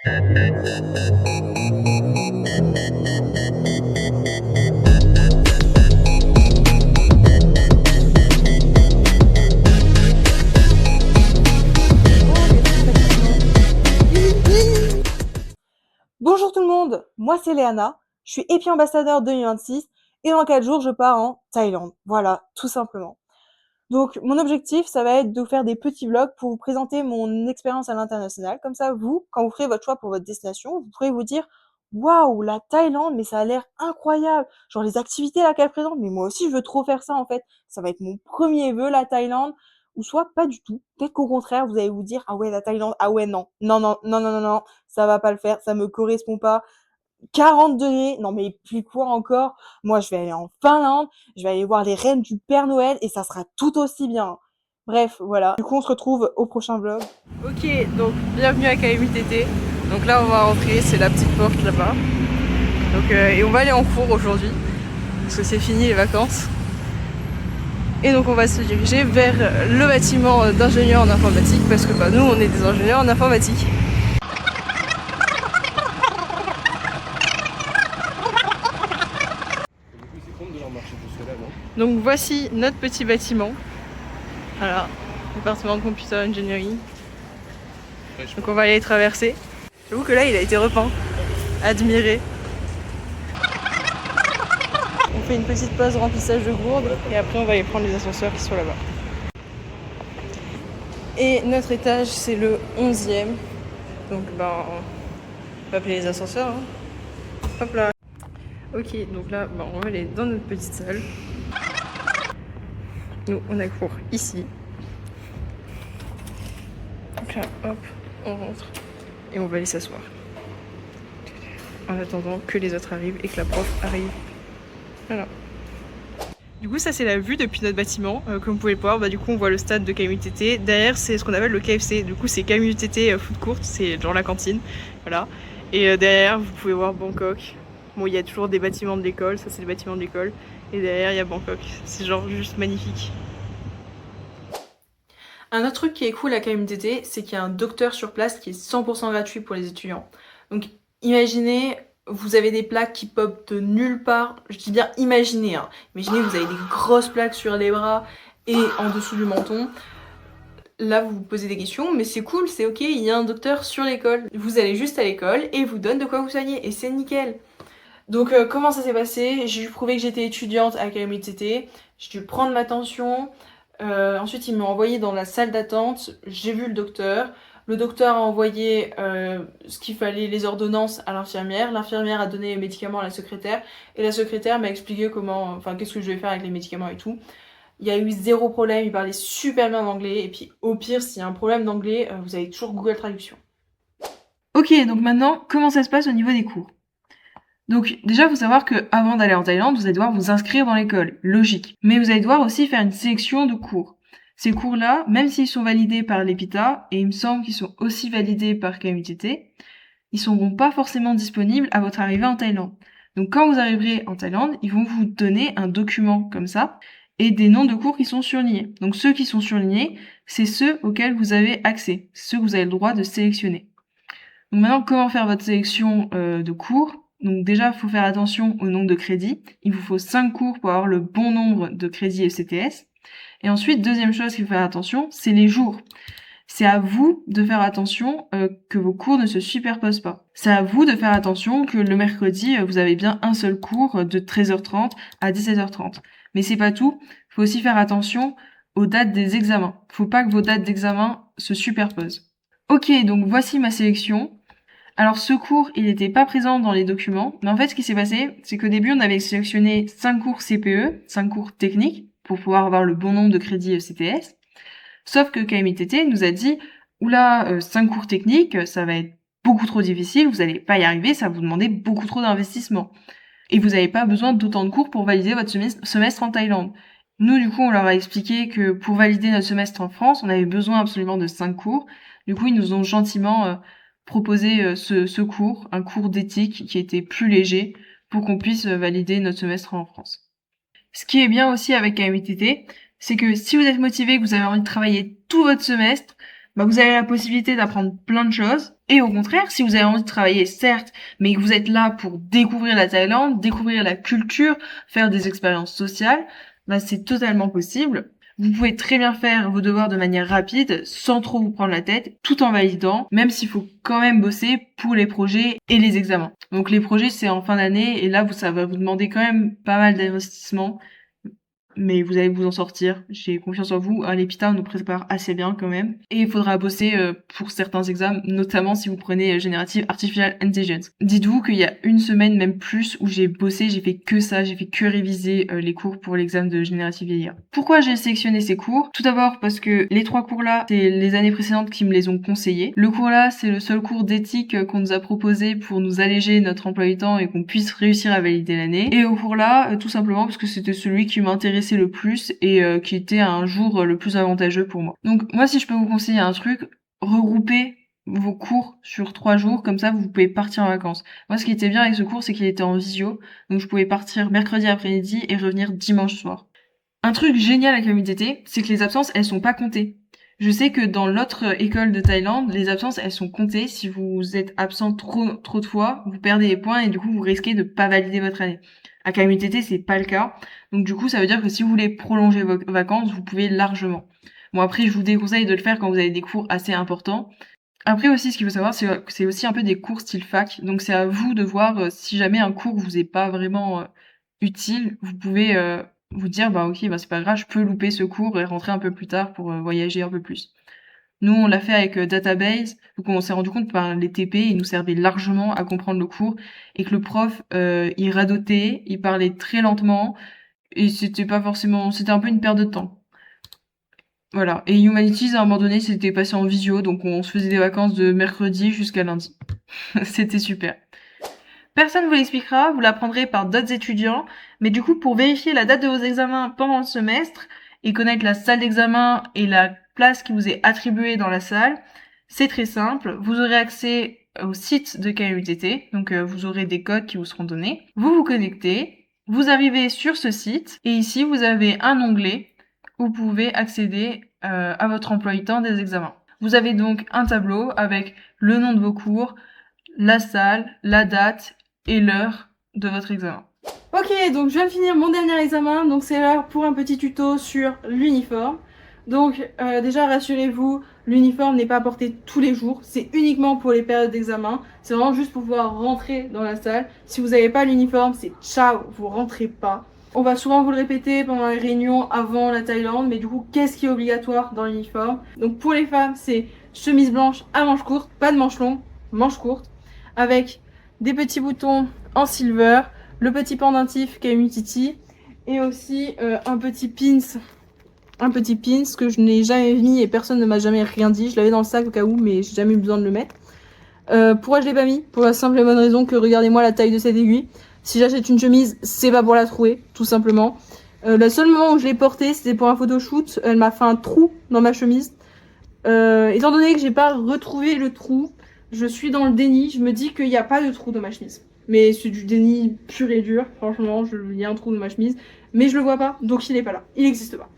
Bonjour tout le monde, moi c'est Léana, je suis EPI ambassadeur 2026 et dans 4 jours je pars en Thaïlande. Voilà, tout simplement. Donc mon objectif, ça va être de vous faire des petits vlogs pour vous présenter mon expérience à l'international. Comme ça, vous, quand vous ferez votre choix pour votre destination, vous pourrez vous dire waouh, la Thaïlande, mais ça a l'air incroyable. Genre les activités là qu'elle présente, mais moi aussi je veux trop faire ça en fait. Ça va être mon premier vœu, la Thaïlande. Ou soit pas du tout. Peut-être qu'au contraire, vous allez vous dire ah ouais, la Thaïlande, ah ouais, non, non, non, non, non, non, non, ça va pas le faire, ça me correspond pas. 40 degrés, non mais puis quoi encore? Moi je vais aller en Finlande, je vais aller voir les reines du Père Noël et ça sera tout aussi bien. Bref, voilà. Du coup on se retrouve au prochain vlog. Ok, donc bienvenue à KMUTT. Donc là on va rentrer, c'est la petite porte là-bas. Donc et on va aller en cours aujourd'hui parce que c'est fini les vacances. Et donc on va se diriger vers le bâtiment d'ingénieurs en informatique parce que bah, nous on est des ingénieurs en informatique. Donc voici notre petit bâtiment. Voilà, département de computer engineering. Donc on va aller traverser. J'avoue que là il a été repeint. Admiré. On fait une petite pause remplissage de gourdes et après on va aller prendre les ascenseurs qui sont là-bas. Et notre étage c'est le 11e. Donc ben on va appeler les ascenseurs. Hein. Hop là. Ok, donc là ben, on va aller dans notre petite salle. Nous on a cours ici. Donc là hop, on rentre et on va aller s'asseoir. En attendant que les autres arrivent et que la prof arrive. Voilà. Du coup ça c'est la vue depuis notre bâtiment, comme vous pouvez le voir, bah, du coup on voit le stade de KMUTT, derrière c'est ce qu'on appelle le KFC, du coup c'est KMUTT Food Court, c'est genre la cantine, voilà, et derrière vous pouvez voir Bangkok, bon il y a toujours des bâtiments de l'école, ça c'est le bâtiment de l'école, et derrière il y a Bangkok, c'est genre juste magnifique. Un autre truc qui est cool à KMUTT, c'est qu'il y a un docteur sur place qui est 100% gratuit pour les étudiants, donc imaginez... Vous avez des plaques qui popent de nulle part. Je dis bien imaginez. Hein. Imaginez vous avez des grosses plaques sur les bras et en dessous du menton. Là, vous vous posez des questions, mais c'est cool, c'est ok, il y a un docteur sur l'école. Vous allez juste à l'école et il vous donne de quoi vous soigner et c'est nickel. Donc comment ça s'est passé? J'ai dû prouver que j'étais étudiante à KMUTT. J'ai dû prendre ma tension. Ensuite, il m'a envoyé dans la salle d'attente. J'ai vu le docteur. Le docteur a envoyé ce qu'il fallait, les ordonnances à l'infirmière. L'infirmière a donné les médicaments à la secrétaire. Et la secrétaire m'a expliqué comment, enfin, qu'est-ce que je vais faire avec les médicaments et tout. Il y a eu zéro problème, il parlait super bien d'anglais. Et puis, au pire, s'il y a un problème d'anglais, vous avez toujours Google Traduction. Ok, donc maintenant, comment ça se passe au niveau des cours? Donc déjà, il faut savoir que avant d'aller en Thaïlande, vous allez devoir vous inscrire dans l'école, logique. Mais vous allez devoir aussi faire une sélection de cours. Ces cours-là, même s'ils sont validés par l'EPITA, et il me semble qu'ils sont aussi validés par KMUTT, ils seront pas forcément disponibles à votre arrivée en Thaïlande. Donc quand vous arriverez en Thaïlande, ils vont vous donner un document comme ça, et des noms de cours qui sont surlignés. Donc ceux qui sont surlignés, c'est ceux auxquels vous avez accès, ceux que vous avez le droit de sélectionner. Donc maintenant, comment faire votre sélection de cours? Donc déjà, il faut faire attention au nombre de crédits. Il vous faut 5 cours pour avoir le bon nombre de crédits ECTS. Et ensuite, deuxième chose qu'il faut faire attention, c'est les jours. C'est à vous de faire attention que vos cours ne se superposent pas. C'est à vous de faire attention que le mercredi, vous avez bien un seul cours de 13h30 à 17h30. Mais c'est pas tout. Il faut aussi faire attention aux dates des examens. Faut pas que vos dates d'examen se superposent. Ok, donc voici ma sélection. Alors ce cours, il n'était pas présent dans les documents, mais en fait ce qui s'est passé, c'est qu'au début on avait sélectionné 5 cours CPE, 5 cours techniques, pour pouvoir avoir le bon nombre de crédits CTS. Sauf que KMITT nous a dit, oula, 5 cours techniques, ça va être beaucoup trop difficile, vous n'allez pas y arriver, ça va vous demander beaucoup trop d'investissement. Et vous n'avez pas besoin d'autant de cours pour valider votre semestre en Thaïlande. Nous, du coup, on leur a expliqué que pour valider notre semestre en France, on avait besoin absolument de 5 cours. Du coup, ils nous ont gentiment proposé ce cours, un cours d'éthique qui était plus léger pour qu'on puisse valider notre semestre en France. Ce qui est bien aussi avec KMITT, c'est que si vous êtes motivé, que vous avez envie de travailler tout votre semestre, vous avez la possibilité d'apprendre plein de choses. Et au contraire, si vous avez envie de travailler, certes, mais que vous êtes là pour découvrir la Thaïlande, découvrir la culture, faire des expériences sociales, c'est totalement possible. Vous pouvez très bien faire vos devoirs de manière rapide, sans trop vous prendre la tête, tout en validant, même s'il faut quand même bosser pour les projets et les examens. Donc les projets, c'est en fin d'année, et là, ça va vous demander quand même pas mal d'investissement. Mais vous allez vous en sortir. J'ai confiance en vous. L'EPITA nous prépare assez bien quand même. Et il faudra bosser pour certains examens, notamment si vous prenez Generative Artificial Intelligence. Dites-vous qu'il y a une semaine, même plus, où j'ai bossé, j'ai fait que ça, j'ai fait que réviser les cours pour l'examen de Generative AI. Pourquoi j'ai sélectionné ces cours? Tout d'abord parce que les 3 cours là, c'est les années précédentes qui me les ont conseillés. Le cours là, c'est le seul cours d'éthique qu'on nous a proposé pour nous alléger notre emploi du temps et qu'on puisse réussir à valider l'année. Et au cours là, tout simplement parce que c'était celui qui m'intéressait le plus et qui était un jour le plus avantageux pour moi. Donc moi, si je peux vous conseiller un truc, regroupez vos cours sur 3 jours, comme ça vous pouvez partir en vacances. Moi, ce qui était bien avec ce cours, c'est qu'il était en visio, donc je pouvais partir mercredi après-midi et revenir dimanche soir. Un truc génial avec la MUTT, c'est que les absences, elles sont pas comptées. Je sais que dans l'autre école de Thaïlande, les absences, elles sont comptées. Si vous êtes absent trop de fois, vous perdez des points et du coup, vous risquez de pas valider votre année. À KMUTT, c'est pas le cas. Donc du coup, ça veut dire que si vous voulez prolonger vos vacances, vous pouvez largement. Bon, après, je vous déconseille de le faire quand vous avez des cours assez importants. Après aussi, ce qu'il faut savoir, c'est aussi un peu des cours style fac. Donc c'est à vous de voir si jamais un cours vous est pas vraiment utile, vous pouvez vous dire ok, c'est pas grave, je peux louper ce cours et rentrer un peu plus tard pour voyager un peu plus. Nous, on l'a fait avec Database, donc on s'est rendu compte que les TP, ils nous servaient largement à comprendre le cours et que le prof, il radotait, il parlait très lentement et c'était un peu une perte de temps. Voilà. Et Humanities, à un moment donné, c'était passé en visio, donc on se faisait des vacances de mercredi jusqu'à lundi. C'était super. Personne vous l'expliquera, vous l'apprendrez par d'autres étudiants, mais du coup, pour vérifier la date de vos examens pendant le semestre et connaître la salle d'examen et la place qui vous est attribuée dans la salle, c'est très simple. Vous aurez accès au site de KMUTT, donc vous aurez des codes qui vous seront donnés. Vous vous connectez, vous arrivez sur ce site, et ici, vous avez un onglet où vous pouvez accéder à votre emploi du temps des examens. Vous avez donc un tableau avec le nom de vos cours, la salle, la date et l'heure de votre examen. Ok, donc je viens de finir mon dernier examen, donc c'est l'heure pour un petit tuto sur l'uniforme. Donc déjà rassurez-vous, l'uniforme n'est pas porté tous les jours, c'est uniquement pour les périodes d'examen, c'est vraiment juste pour pouvoir rentrer dans la salle. Si vous n'avez pas l'uniforme, c'est ciao, vous rentrez pas. On va souvent vous le répéter pendant les réunions avant la Thaïlande, mais du coup, qu'est-ce qui est obligatoire dans l'uniforme? Donc pour les femmes, c'est chemise blanche à manches courtes, pas de manches longues, manches courtes, avec des petits boutons en silver, le petit pendentif KMUTT et aussi un petit pins que je n'ai jamais mis et personne ne m'a jamais rien dit. Je l'avais dans le sac au cas où, mais j'ai jamais eu besoin de le mettre. Pourquoi je l'ai pas mis? Pour la simple et bonne raison que regardez-moi la taille de cette aiguille. Si j'achète une chemise, c'est pas pour la trouer, tout simplement. Le seul moment où je l'ai portée, c'était pour un photoshoot. Elle m'a fait un trou dans ma chemise. Étant donné que j'ai pas retrouvé le trou, je suis dans le déni. Je me dis qu'il n'y a pas de trou dans ma chemise. Mais c'est du déni pur et dur. Franchement, il y a un trou dans ma chemise. Mais je le vois pas, donc il est pas là. Il n'existe pas.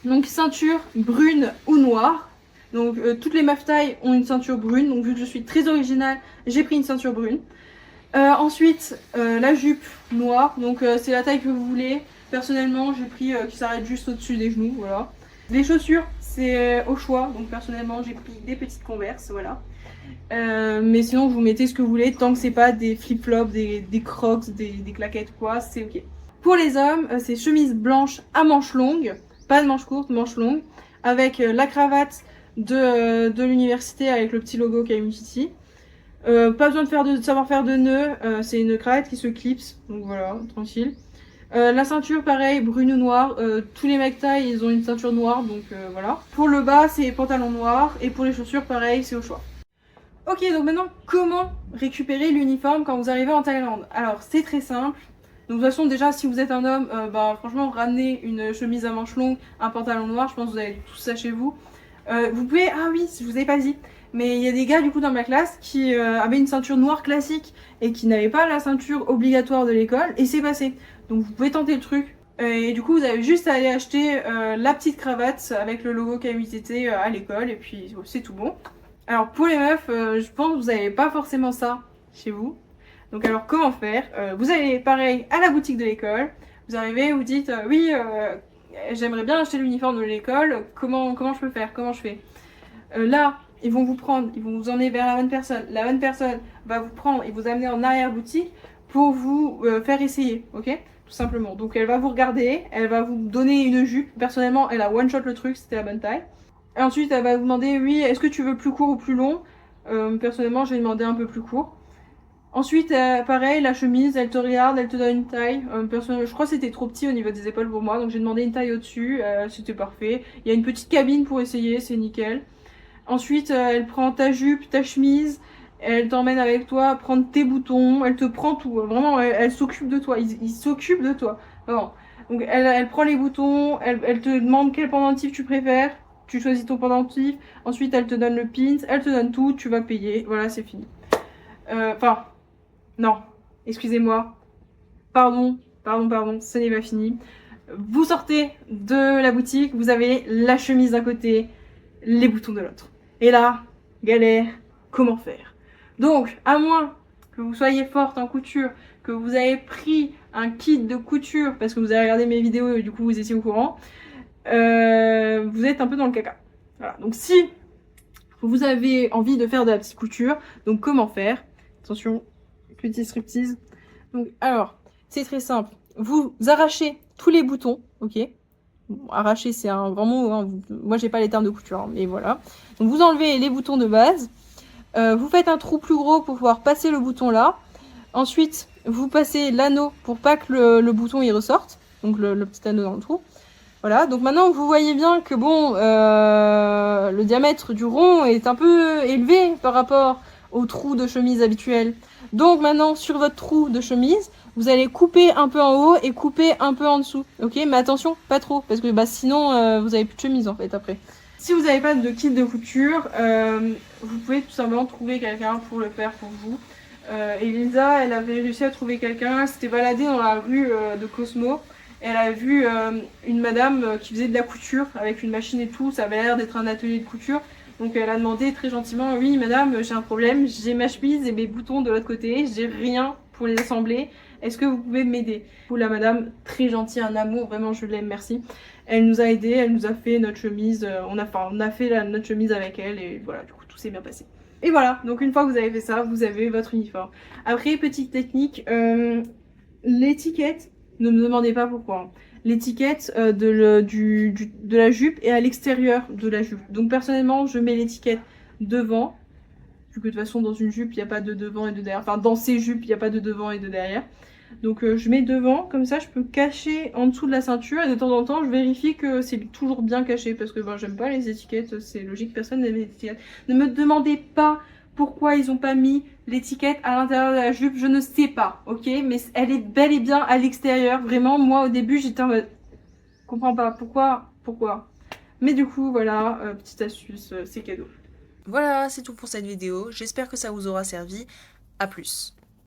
Donc ceinture brune ou noire. Donc toutes les meufs taille ont une ceinture brune. Donc vu que je suis très originale, j'ai pris une ceinture brune. Ensuite, la jupe noire. Donc c'est la taille que vous voulez. Personnellement, j'ai pris qui s'arrête juste au-dessus des genoux. Voilà. Les chaussures, c'est au choix. Donc personnellement, j'ai pris des petites Converse. Voilà. Mais sinon, vous mettez ce que vous voulez. Tant que c'est pas des flip-flops, des crocs, des claquettes, quoi, c'est ok. Pour les hommes, c'est chemise blanche à manches longues. Pas de manches courtes, manches longues. Avec la cravate de l'université avec le petit logo KMUTT. Pas besoin de savoir faire de nœuds, c'est une cravate qui se clipse, donc voilà, tranquille. La ceinture, pareil, brune ou noire. Tous les mecs taille, ils ont une ceinture noire, donc voilà. Pour le bas, c'est pantalon noir, et pour les chaussures, pareil, c'est au choix. Ok, donc maintenant, comment récupérer l'uniforme quand vous arrivez en Thaïlande? Alors, c'est très simple. Donc de toute façon, déjà, si vous êtes un homme, franchement, ramenez une chemise à manches longues, un pantalon noir, je pense que vous avez tout ça chez vous. Vous pouvez, ah oui, je vous avais pas dit, mais il y a des gars du coup dans ma classe qui avaient une ceinture noire classique et qui n'avaient pas la ceinture obligatoire de l'école et c'est passé. Donc vous pouvez tenter le truc. Et du coup, vous avez juste à aller acheter la petite cravate avec le logo KMITT à l'école, et puis c'est tout bon. Alors pour les meufs, je pense que vous n'avez pas forcément ça chez vous. Donc alors comment faire? Vous allez pareil à la boutique de l'école, vous arrivez, vous dites oui, j'aimerais bien acheter l'uniforme de l'école, comment je peux faire? Comment je fais? Là, ils vont vous prendre, ils vont vous emmener vers la bonne personne. La bonne personne va vous prendre et vous amener en arrière-boutique pour vous faire essayer, ok? Tout simplement. Donc elle va vous regarder, elle va vous donner une jupe. Personnellement, elle a one-shot le truc, c'était la bonne taille. Et ensuite, elle va vous demander, oui, est-ce que tu veux plus court ou plus long? Personnellement, j'ai demandé un peu plus court. Ensuite, pareil, la chemise, elle te regarde, elle te donne une taille. Personnellement, je crois que c'était trop petit au niveau des épaules pour moi, donc j'ai demandé une taille au-dessus, c'était parfait. Il y a une petite cabine pour essayer, c'est nickel. Ensuite, elle prend ta jupe, ta chemise, elle t'emmène avec toi prendre tes boutons, elle te prend tout. Vraiment, elle s'occupe de toi. Ils s'occupent de toi. Vraiment. Donc, elle prend les boutons, elle te demande quel pendentif tu préfères. Tu choisis ton pendentif. Ensuite, elle te donne le pins, elle te donne tout, tu vas payer. Voilà, c'est fini. Enfin, non. Excusez-moi. Pardon, ce n'est pas fini. Vous sortez de la boutique, vous avez la chemise d'un côté, les boutons de l'autre. Et là, galère, comment faire? Donc, à moins que vous soyez forte en couture, que vous avez pris un kit de couture, parce que vous avez regardé mes vidéos et du coup vous étiez au courant, vous êtes un peu dans le caca. Voilà. Donc si vous avez envie de faire de la petite couture, donc comment faire? Attention, petit striptease. Donc, alors, c'est très simple. Vous arrachez tous les boutons, ok? Bon, arracher, c'est un grand mot. Hein. Moi, j'ai pas les termes de couture, hein, mais voilà. Donc, vous enlevez les boutons de base. Vous faites un trou plus gros pour pouvoir passer le bouton là. Ensuite, vous passez l'anneau pour pas que le bouton y ressorte. Donc, le petit anneau dans le trou. Voilà. Donc, maintenant, vous voyez bien que bon, le diamètre du rond est un peu élevé par rapport au trou de chemise habituel. Donc, maintenant, sur votre trou de chemise, vous allez couper un peu en haut et couper un peu en dessous, ok? Mais attention, pas trop, parce que sinon, vous avez plus de chemise en fait après. Si vous n'avez pas de kit de couture, vous pouvez tout simplement trouver quelqu'un pour le faire pour vous. Elisa, elle avait réussi à trouver quelqu'un, elle s'était baladée dans la rue de Cosmo. Elle a vu une madame qui faisait de la couture avec une machine et tout, ça avait l'air d'être un atelier de couture. Donc elle a demandé très gentiment, oui madame, j'ai un problème, j'ai ma chemise et mes boutons de l'autre côté, j'ai rien pour les assembler, est-ce que vous pouvez m'aider? Du coup la madame, très gentille, un amour, vraiment je l'aime, merci. Elle nous a aidés, elle nous a fait notre chemise, on a fait notre chemise avec elle et voilà, du coup tout s'est bien passé. Et voilà, donc une fois que vous avez fait ça, vous avez votre uniforme. Après, petite technique, l'étiquette, ne me demandez pas pourquoi. L'étiquette de la jupe est à l'extérieur de la jupe. Donc personnellement, je mets l'étiquette devant, vu que de toute façon dans une jupe, il n'y a pas de devant et de derrière. Enfin, dans ces jupes, il n'y a pas de devant et de derrière. Donc je mets devant, comme ça je peux cacher en dessous de la ceinture et de temps en temps je vérifie que c'est toujours bien caché parce que j'aime pas les étiquettes, c'est logique, personne n'aime les étiquettes. Ne me demandez pas pourquoi ils ont pas mis l'étiquette à l'intérieur de la jupe, je ne sais pas, ok? Mais elle est bel et bien à l'extérieur, vraiment, moi au début j'étais en mode, je comprends pas, pourquoi? Mais du coup voilà, petite astuce, c'est cadeau. Voilà, c'est tout pour cette vidéo, j'espère que ça vous aura servi, à plus.